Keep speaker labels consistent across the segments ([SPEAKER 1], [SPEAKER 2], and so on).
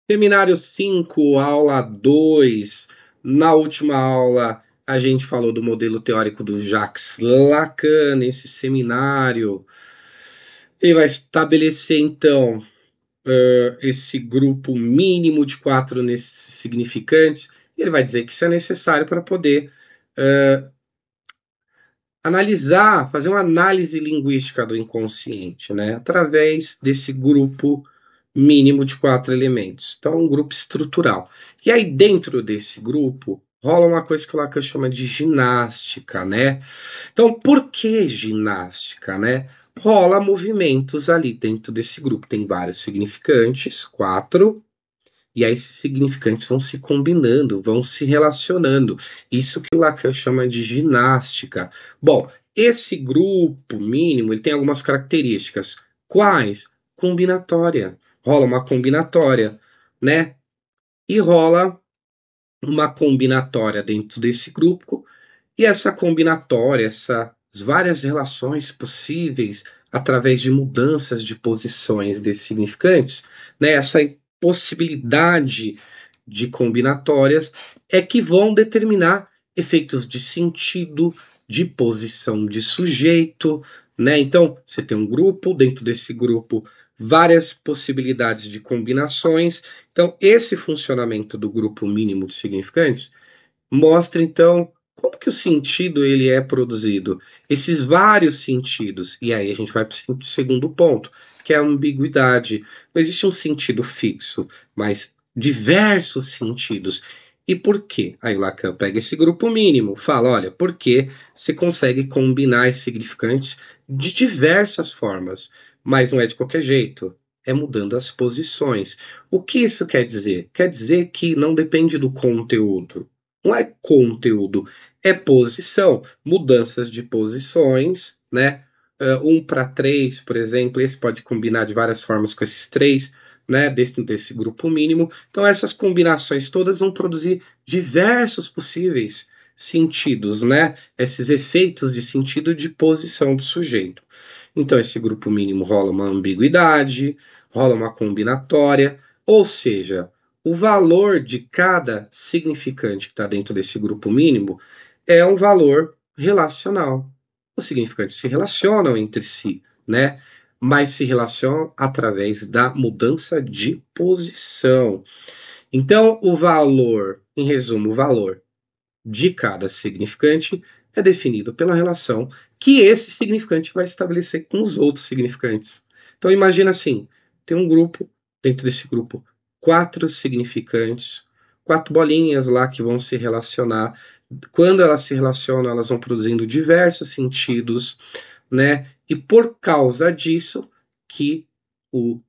[SPEAKER 1] Seminário 5, aula 2. Na última aula, a gente falou do modelo teórico do Jacques Lacan. Nesse seminário, ele vai estabelecer, então, esse grupo mínimo de 4 significantes. Ele vai dizer que isso é necessário para poder analisar, fazer uma análise linguística do inconsciente, né? Através desse grupo mínimo de 4 elementos. Então, um grupo estrutural. E aí, dentro desse grupo, rola uma coisa que o Lacan chama de ginástica, né? Então, por que ginástica, né? Rola movimentos ali dentro desse grupo. Tem vários significantes, 4, e aí esses significantes vão se combinando, vão se relacionando. Isso que o Lacan chama de ginástica. Bom, esse grupo mínimo, ele tem algumas características. Quais? Combinatória. Rola uma combinatória, né? E rola uma combinatória dentro desse grupo. E essa combinatória, essas várias relações possíveis através de mudanças de posições desses significantes, né? Essa possibilidade de combinatórias é que vão determinar efeitos de sentido, de posição de sujeito, né? Então, você tem um grupo, dentro desse grupo, várias possibilidades de combinações. Então, esse funcionamento do grupo mínimo de significantes mostra, então, como que o sentido ele é produzido. Esses vários sentidos. E aí a gente vai para o segundo ponto, que é a ambiguidade. Não existe um sentido fixo, mas diversos sentidos. E por quê? Aí o Lacan pega esse grupo mínimo, fala, olha, porque você consegue combinar esses significantes de diversas formas, mas não é de qualquer jeito, é mudando as posições. O que isso quer dizer? Quer dizer que não depende do conteúdo. Não é conteúdo, é posição, mudanças de posições, né? 1 para 3, por exemplo, esse pode combinar de várias formas com esses 3, né? Desse grupo mínimo. Então, essas combinações todas vão produzir diversos possíveis sentidos, né? Esses efeitos de sentido de posição do sujeito. Então, esse grupo mínimo rola uma ambiguidade, rola uma combinatória, ou seja, o valor de cada significante que está dentro desse grupo mínimo é um valor relacional. Os significantes se relacionam entre si, né? Mas se relacionam através da mudança de posição. Então, o valor, em resumo, o valor de cada significante é definido pela relação que esse significante vai estabelecer com os outros significantes. Então, imagina assim, tem um grupo, dentro desse grupo, 4 significantes, 4 bolinhas lá que vão se relacionar. Quando elas se relacionam, elas vão produzindo diversos sentidos, né? E por causa disso que o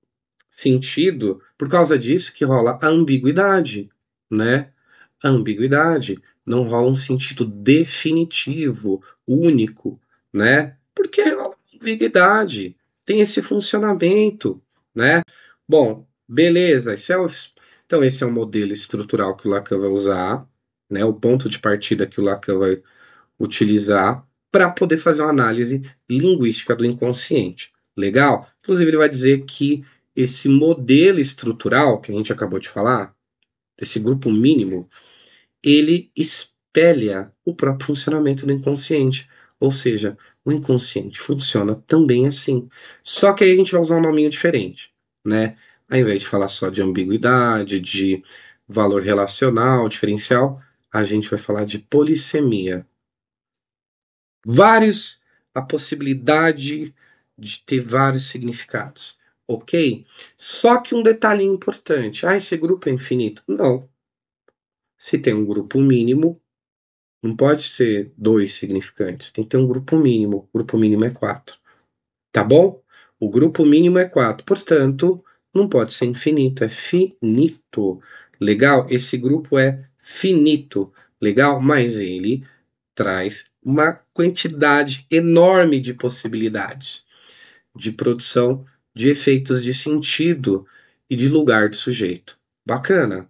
[SPEAKER 1] sentido, por causa disso que rola a ambiguidade, né? A ambiguidade não rola um sentido definitivo, único, né? Porque rola ambiguidade, tem esse funcionamento, né? Bom, beleza, então esse é o modelo estrutural que o Lacan vai usar, né? O ponto de partida que o Lacan vai utilizar para poder fazer uma análise linguística do inconsciente. Legal? Inclusive, ele vai dizer que esse modelo estrutural que a gente acabou de falar, esse grupo mínimo, ele espelha o próprio funcionamento do inconsciente. Ou seja, o inconsciente funciona também assim. Só que aí a gente vai usar um nominho diferente, né? Ao invés de falar só de ambiguidade, de valor relacional, diferencial, a gente vai falar de polissemia. A possibilidade de ter vários significados, ok? Só que um detalhinho importante, esse grupo é infinito? Não. Se tem um grupo mínimo, não pode ser 2 significantes, tem que ter um grupo mínimo, o grupo mínimo é 4, tá bom? O grupo mínimo é 4, portanto, não pode ser infinito, é finito, legal? Esse grupo é finito, legal? Mas ele traz uma quantidade enorme de possibilidades de produção de efeitos de sentido e de lugar do sujeito. Bacana.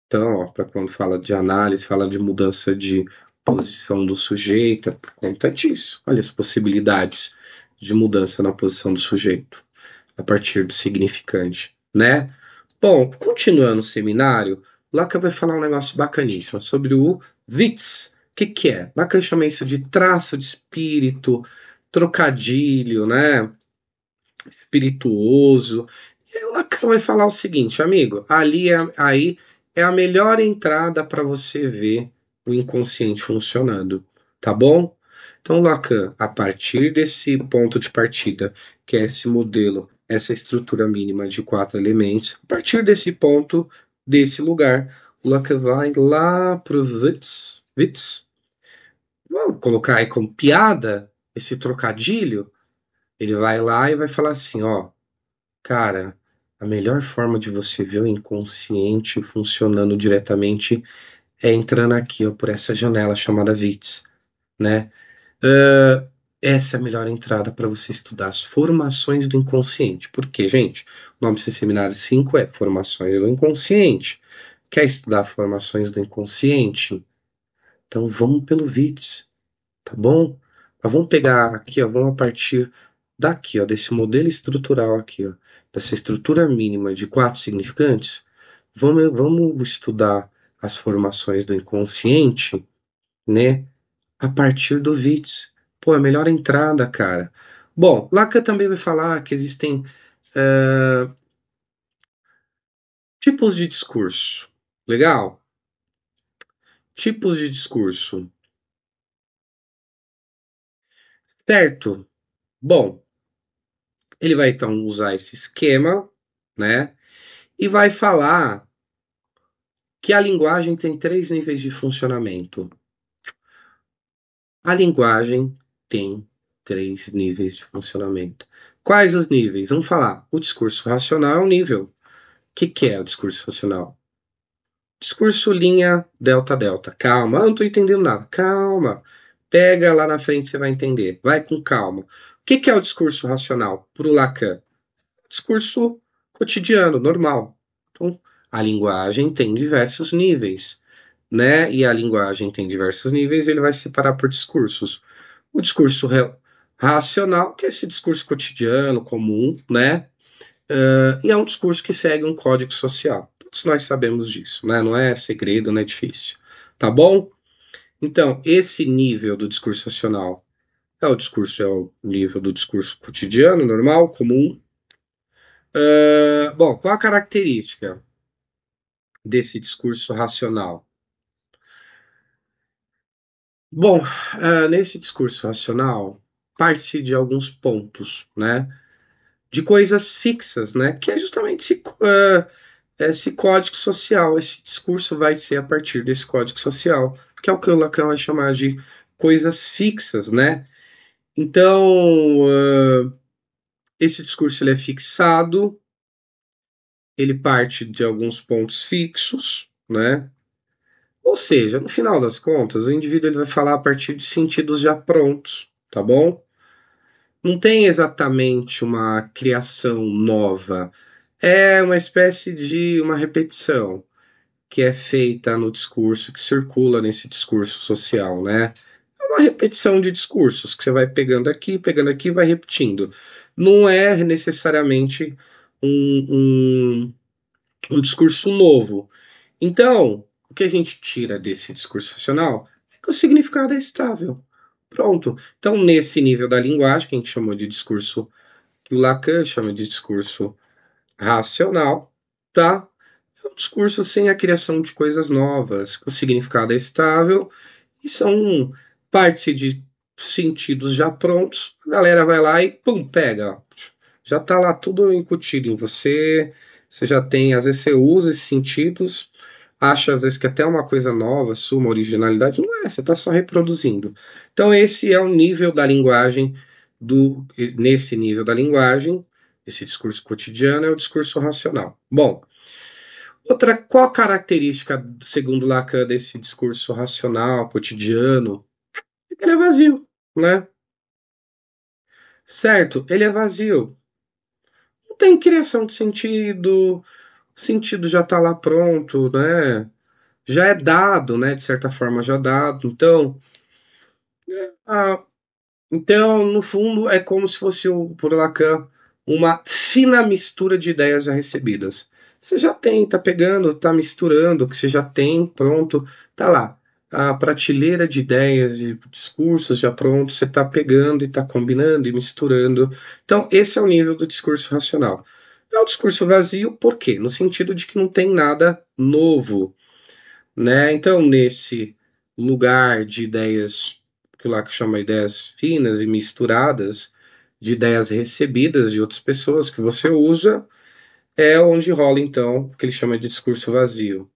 [SPEAKER 1] Então, para quando fala de análise, fala de mudança de posição do sujeito, é por conta disso. Olha as possibilidades de mudança na posição do sujeito a partir do significante, né? Bom, continuando o seminário, Lacan vai falar um negócio bacaníssimo sobre o Witz. O que é? Lacan chama isso de traço de espírito, trocadilho, né? Espirituoso. E aí o Lacan vai falar o seguinte, amigo, aí é a melhor entrada para você ver o inconsciente funcionando, tá bom? Então, Lacan, a partir desse ponto de partida, que é esse modelo, essa estrutura mínima de 4 elementos, a partir desse ponto, desse lugar, o Lacan vai lá pro Witz, vamos colocar aí como piada esse trocadilho, ele vai lá e vai falar assim, ó, cara, a melhor forma de você ver o inconsciente funcionando diretamente é entrando aqui, ó, por essa janela chamada Witz, né? Ah, essa é a melhor entrada para você estudar as formações do inconsciente. Por quê, gente? O nome desse seminário 5 é Formações do Inconsciente. Quer estudar formações do inconsciente? Então vamos pelo Witz, tá bom? Mas vamos pegar aqui, ó, vamos a partir daqui, ó, desse modelo estrutural aqui, ó, dessa estrutura mínima de 4 significantes. Vamos estudar as formações do inconsciente, né? A partir do Witz. Pô, é a melhor entrada, cara. Bom, Lacan também vai falar que existem tipos de discurso. Legal? Tipos de discurso. Certo? Bom, ele vai então usar esse esquema, né? E vai falar que a linguagem tem 3 níveis de funcionamento. A linguagem tem 3 níveis de funcionamento. Quais os níveis? Vamos falar. O discurso racional é um nível. O que é o discurso racional? Discurso linha delta delta. Calma, eu não estou entendendo nada. Calma. Pega lá na frente, você vai entender. Vai com calma. O que é o discurso racional para o Lacan? Discurso cotidiano, normal. Então, a linguagem tem diversos níveis, né? E a linguagem tem diversos níveis, ele vai separar por discursos. O discurso racional, que é esse discurso cotidiano, comum, né? E é um discurso que segue um código social. Todos nós sabemos disso, né? Não é segredo, não é difícil. Tá bom? Então, esse nível do discurso racional é o nível do discurso cotidiano, normal, comum. Bom, qual a característica desse discurso racional? Bom, nesse discurso racional, parte-se de alguns pontos, né? De coisas fixas, né? Que é justamente esse código social. Esse discurso vai ser a partir desse código social, que é o que o Lacan vai chamar de coisas fixas, né? Então, esse discurso ele é fixado, ele parte de alguns pontos fixos, né? Ou seja, no final das contas, o indivíduo ele vai falar a partir de sentidos já prontos, tá bom? Não tem exatamente uma criação nova. É uma espécie de uma repetição que é feita no discurso, que circula nesse discurso social, né? É uma repetição de discursos que você vai pegando aqui e vai repetindo. Não é necessariamente um, um discurso novo. Então, o que a gente tira desse discurso racional é que o significado é estável. Pronto. Então, nesse nível da linguagem, que a gente chamou de discurso, que o Lacan chama de discurso racional, tá? É um discurso sem a criação de coisas novas, que o significado é estável e são parte de sentidos já prontos. A galera vai lá e pum, pega. Já tá lá tudo incutido em você. Você já tem, às vezes você usa esses sentidos, acha às vezes que até uma coisa nova, sua, uma originalidade, não é, você está só reproduzindo. Então esse é o nível da linguagem nesse nível da linguagem, esse discurso cotidiano é o discurso racional. Bom, qual a característica, segundo Lacan, desse discurso racional, cotidiano? Ele é vazio, né? Certo? Ele é vazio. Não tem criação de sentido, o sentido já está lá pronto, né? Já é dado, né? De certa forma já dado. Ah, então, no fundo, é como se fosse, por Lacan, uma fina mistura de ideias já recebidas. você já tem, tá pegando, tá misturando, o que você já tem, pronto, tá lá. A prateleira de ideias, de discursos já pronto, você tá pegando e tá combinando e misturando. Então, esse é o nível do discurso racional. É o discurso vazio, por quê? No sentido de que não tem nada novo, né? Então, nesse lugar de ideias, que lá que chama ideias finas e misturadas, de ideias recebidas de outras pessoas que você usa, é onde rola, então, o que ele chama de discurso vazio.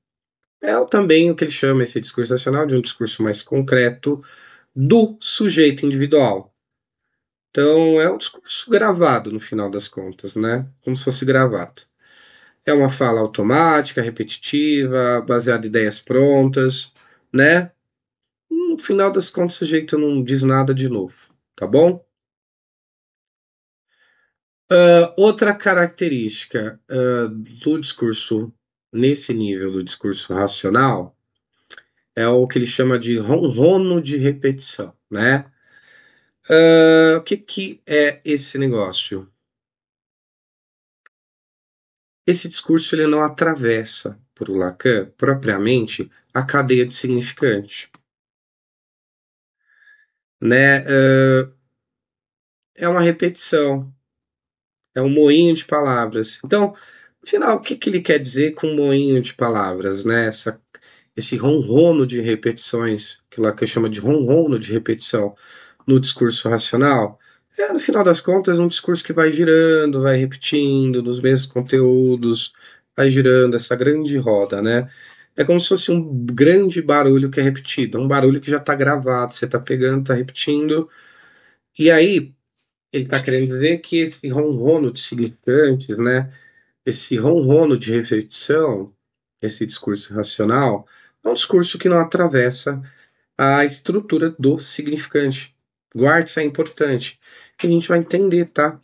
[SPEAKER 1] É também o que ele chama esse discurso racional de um discurso mais concreto do sujeito individual. Então, é um discurso gravado, no final das contas, né? Como se fosse gravado. É uma fala automática, repetitiva, baseada em ideias prontas, né? No final das contas, o sujeito não diz nada de novo, tá bom? Outra característica do discurso, nesse nível do discurso racional, é o que ele chama de ronrono de repetição, né? O que, que é esse negócio? Esse discurso ele não atravessa, por Lacan, propriamente, a cadeia de significante, né? É uma repetição, é um moinho de palavras. Então, no final, o que, que ele quer dizer com moinho de palavras, né? Esse ronrono de repetições, que Lacan chama de ronrono de repetição no discurso racional, é, no final das contas, um discurso que vai girando, vai repetindo, nos mesmos conteúdos, vai girando essa grande roda, né? É como se fosse um grande barulho que é repetido, um barulho que já está gravado, você está pegando, está repetindo, e aí ele está querendo dizer que esse ronrono de significantes, né? Esse ronrono de repetição, esse discurso racional, é um discurso que não atravessa a estrutura do significante. Guarde, isso é importante. Que a gente vai entender, tá?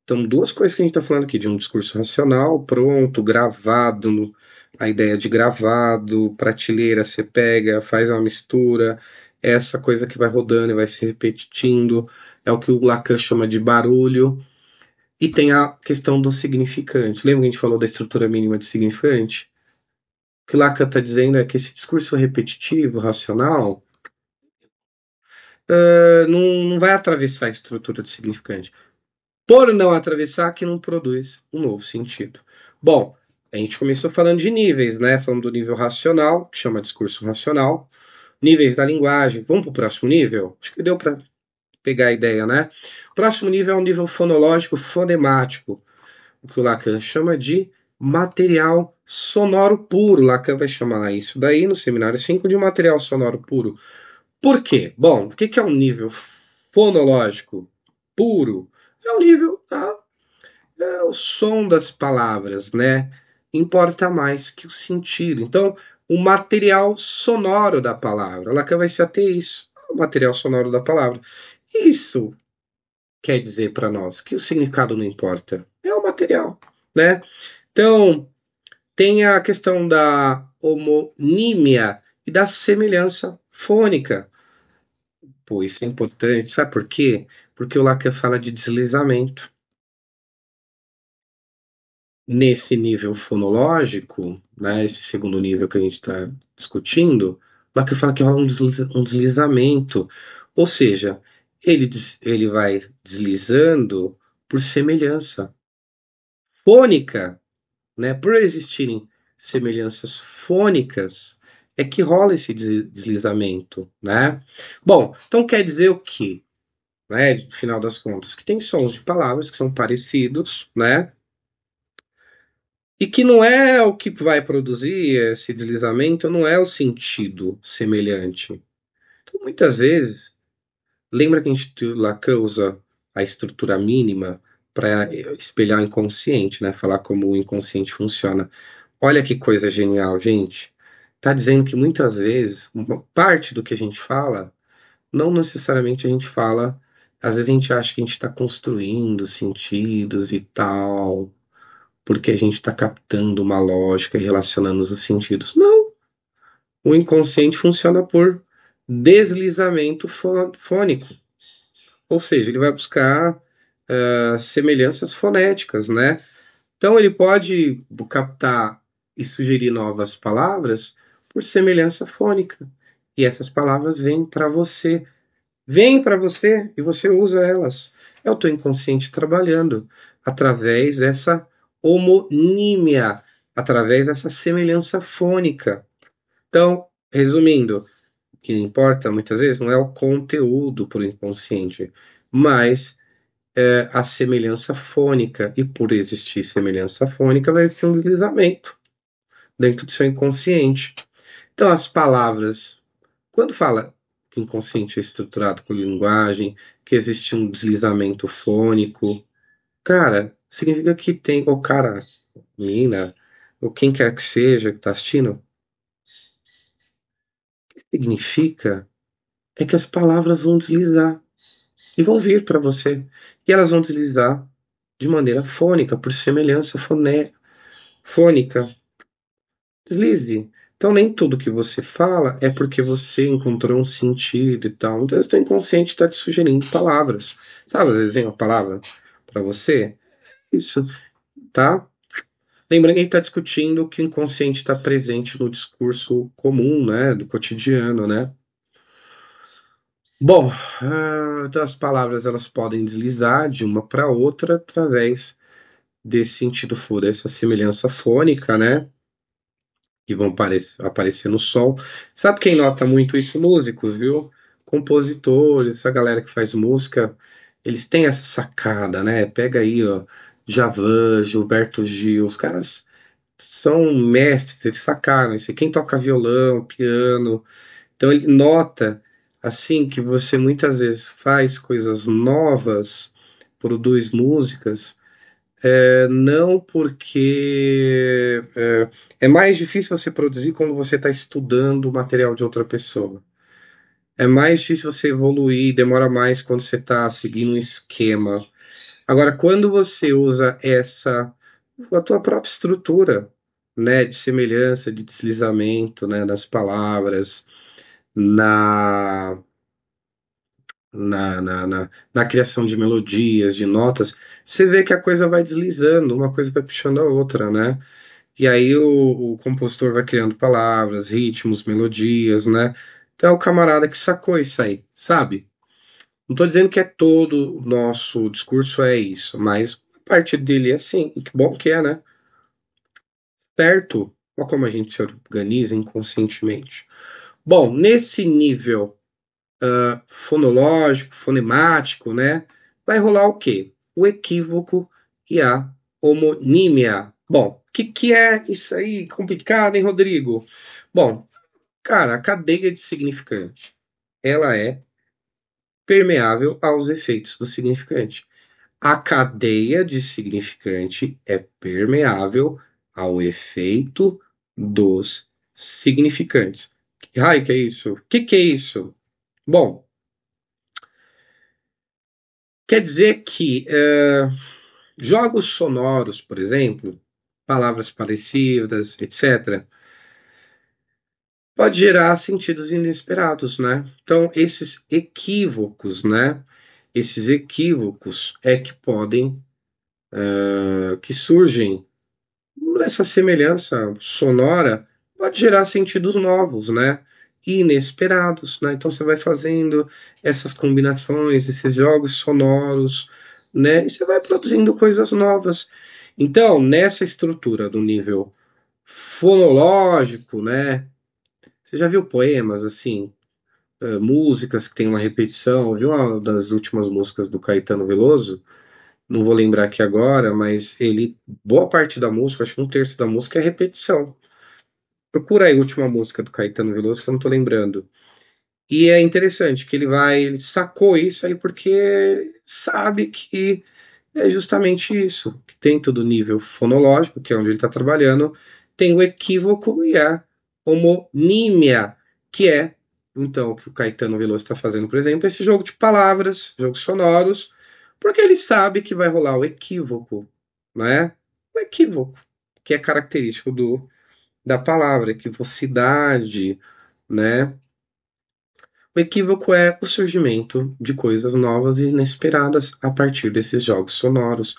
[SPEAKER 1] Então, duas coisas que a gente está falando aqui, de um discurso racional, pronto, gravado, a ideia de gravado, prateleira, você pega, faz uma mistura, essa coisa que vai rodando e vai se repetindo, é o que o Lacan chama de barulho. E tem a questão do significante. Lembra que a gente falou da estrutura mínima de significante? O que Lacan está dizendo é que esse discurso repetitivo, racional, não vai atravessar a estrutura de significante. Por não atravessar, que não produz um novo sentido. Bom, a gente começou falando de níveis, né? Falando do nível racional, que chama discurso racional, níveis da linguagem. Vamos para o próximo nível? Acho que deu para pegar a ideia, né? O próximo nível é um nível fonológico fonemático, o que o Lacan chama de material sonoro puro. Lacan vai chamar isso daí no seminário 5 de material sonoro puro. Por quê? Bom, o que é um nível fonológico puro? É o nível, é o som das palavras, né? Importa mais que o sentido. Então, o material sonoro da palavra. Lacan vai se ater a isso, o material sonoro da palavra. Isso quer dizer para nós que o significado não importa, é o material, né? Então, tem a questão da homonímia e da semelhança fônica. Pô, isso é importante, sabe por quê? Porque o Lacan fala de deslizamento. Nesse nível fonológico, né, esse segundo nível que a gente está discutindo, Lacan fala que rola um deslizamento. Ou seja, ele vai deslizando por semelhança fônica, né? Por existirem semelhanças fônicas, é que rola esse deslizamento, né? Bom, então quer dizer o quê? Né, no final das contas, que tem sons de palavras que são parecidos, né? E que não é o que vai produzir esse deslizamento, não é o sentido semelhante. Então, muitas vezes, lembra que a gente Lacan usa a estrutura mínima para espelhar o inconsciente, né? Falar como o inconsciente funciona. Olha que coisa genial, gente. Está dizendo que muitas vezes, uma parte do que a gente fala, não necessariamente a gente fala. Às vezes a gente acha que a gente está construindo sentidos e tal, porque a gente está captando uma lógica e relacionando os sentidos. Não. O inconsciente funciona por deslizamento fônico. Ou seja, ele vai buscar semelhanças fonéticas, né? Então ele pode captar e sugerir novas palavras por semelhança fônica. E essas palavras vêm para você. Vêm para você e você usa elas. É o teu inconsciente trabalhando através dessa homonímia, através dessa semelhança fônica. Então, resumindo, o que importa muitas vezes não é o conteúdo para o inconsciente, mas a semelhança fônica. E por existir semelhança fônica, vai existir um deslizamento dentro do seu inconsciente. Então, as palavras, quando fala que o inconsciente é estruturado por linguagem, que existe um deslizamento fônico, cara, significa que tem, ou cara, menina, ou quem quer que seja que está assistindo, o que significa é que as palavras vão deslizar e vão vir para você. E elas vão deslizar de maneira fônica, por semelhança fônica. Deslize. Então, nem tudo que você fala é porque você encontrou um sentido e tal. Então, o teu inconsciente está te sugerindo palavras. Sabe, às vezes vem uma palavra para você? Isso, tá? Lembrando que a gente está discutindo que o inconsciente está presente no discurso comum, né? Do cotidiano, né? Bom, então as palavras elas podem deslizar de uma para outra através desse sentido, dessa semelhança fônica, né? Que vão aparecer no som. Sabe quem nota muito isso? Músicos, viu? Compositores, essa galera que faz música, eles têm essa sacada, né? Pega aí, ó, Djavan, Gilberto Gil, os caras são mestres, eles sacaram isso. Quem toca violão, piano, então ele nota assim que você muitas vezes faz coisas novas, produz músicas não porque é mais difícil você produzir quando você está estudando o material de outra pessoa. É mais difícil você evoluir, demora mais quando você está seguindo um esquema. Agora, quando você usa a tua própria estrutura, né, de semelhança, de deslizamento, né, das palavras, na na criação de melodias, de notas, você vê que a coisa vai deslizando, uma coisa vai puxando a outra, né? E aí o compositor vai criando palavras, ritmos, melodias, né? Então é o camarada que sacou isso aí, sabe? Não estou dizendo que é todo o nosso discurso é isso, mas a parte dele é assim, e que bom que é, né? Certo? Olha como a gente se organiza inconscientemente. Bom, nesse nível fonológico, fonemático, né? Vai rolar o quê? O equívoco e a homonímia. Bom, o que é isso aí complicado, hein, Rodrigo? Bom, cara, a cadeia de significante, ela é permeável aos efeitos do significante. A cadeia de significante é permeável ao efeito dos significantes. Que raio que é isso? O que é isso? Bom, quer dizer que jogos sonoros, por exemplo, palavras parecidas, etc., pode gerar sentidos inesperados, né? Então, esses equívocos, né? Esses equívocos é que podem, que surgem nessa semelhança sonora, pode gerar sentidos novos, né? E inesperados, né? Então você vai fazendo essas combinações, esses jogos sonoros, né? E você vai produzindo coisas novas. Então, nessa estrutura do nível fonológico, né? Você já viu poemas assim, músicas que tem uma repetição? Viu uma das últimas músicas do Caetano Veloso? Não vou lembrar aqui agora, mas boa parte da música, acho que um terço da música é repetição. Procura aí a última música do Caetano Veloso que eu não tô lembrando. E é interessante que ele sacou isso aí porque sabe que é justamente isso. Que dentro do nível fonológico, que é onde ele está trabalhando, tem o equívoco e a homonímia, que é, então, o que o Caetano Veloso está fazendo, por exemplo, esse jogo de palavras, jogos sonoros, porque ele sabe que vai rolar o equívoco, né? O equívoco, que é característico da palavra, equivocidade, né? O equívoco é o surgimento de coisas novas e inesperadas a partir desses jogos sonoros.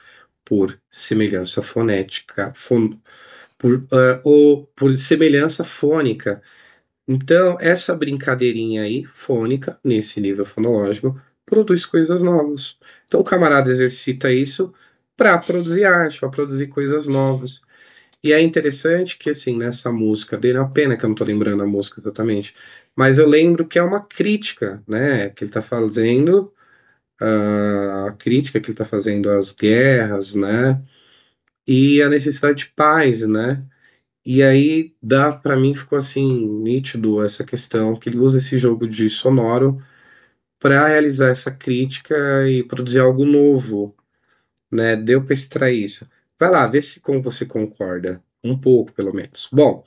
[SPEAKER 1] por semelhança fonética, ou por semelhança fônica. Então, essa brincadeirinha aí, fônica, nesse nível fonológico, produz coisas novas. Então, o camarada exercita isso para produzir arte, para produzir coisas novas. E é interessante que, assim, nessa música dele, é uma pena que eu não estou lembrando a música exatamente, mas eu lembro que é uma crítica, né, que ele está fazendo, a crítica que ele está fazendo às guerras, né, e a necessidade de paz, né. E aí, para mim, ficou assim, nítido essa questão, que ele usa esse jogo de sonoro para realizar essa crítica e produzir algo novo, né? Deu para extrair isso. Vai lá, vê se como você concorda, um pouco pelo menos. Bom,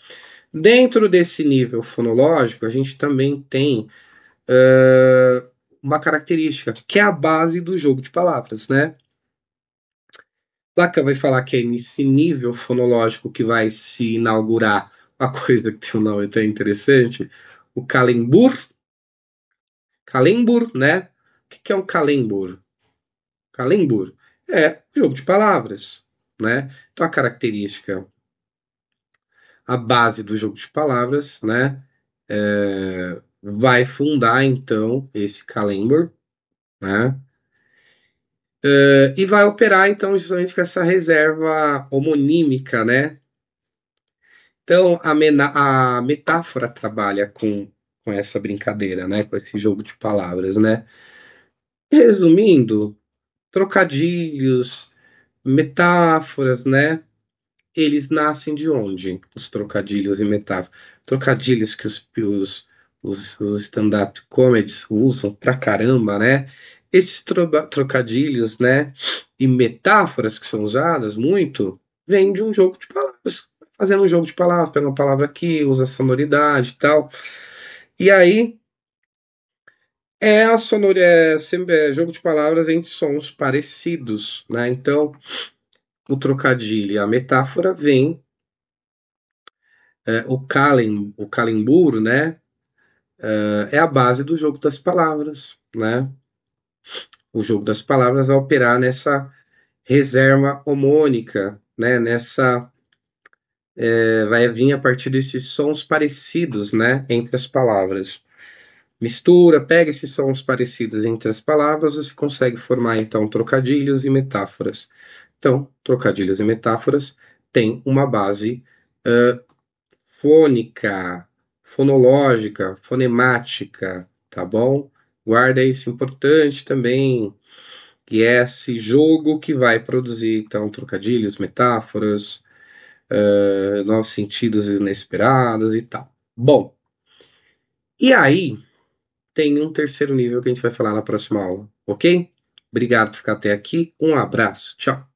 [SPEAKER 1] dentro desse nível fonológico, a gente também tem uma característica, que é a base do jogo de palavras, né? Lacan vai falar que é nesse nível fonológico que vai se inaugurar uma coisa que tem um nome até interessante, o calembur. Calembur, né? O que é um calembur? Calembur é jogo de palavras, né? Então a característica, a base do jogo de palavras, né? Vai fundar então esse calembur, né? E vai operar então justamente com essa reserva homonímica, né? Então, a metáfora trabalha com essa brincadeira, né? Com esse jogo de palavras, né? Resumindo, trocadilhos, metáforas, né? Eles nascem de onde? Os trocadilhos e metáforas. Trocadilhos que os stand-up comedies usam pra caramba, né? Esses trocadilhos, né? E metáforas que são usadas muito, vêm de um jogo de palavras. Fazendo um jogo de palavras, pega uma palavra aqui, usa sonoridade e tal. E aí é jogo de palavras entre sons parecidos, né? Então, o trocadilho e a metáfora vem, o calembur, né? É a base do jogo das palavras, né? O jogo das palavras vai operar nessa reserva homônica, né? Vai vir a partir desses sons parecidos, né? Entre as palavras. Mistura, pega esses sons parecidos entre as palavras, você consegue formar então trocadilhos e metáforas. Então, trocadilhos e metáforas têm uma base uh, fônica, fonológica, fonemática, tá bom? Guarda isso importante também, que é esse jogo que vai produzir então trocadilhos, metáforas, novos sentidos inesperados e tal. Bom, e aí tem um terceiro nível que a gente vai falar na próxima aula, ok? Obrigado por ficar até aqui. Um abraço. Tchau.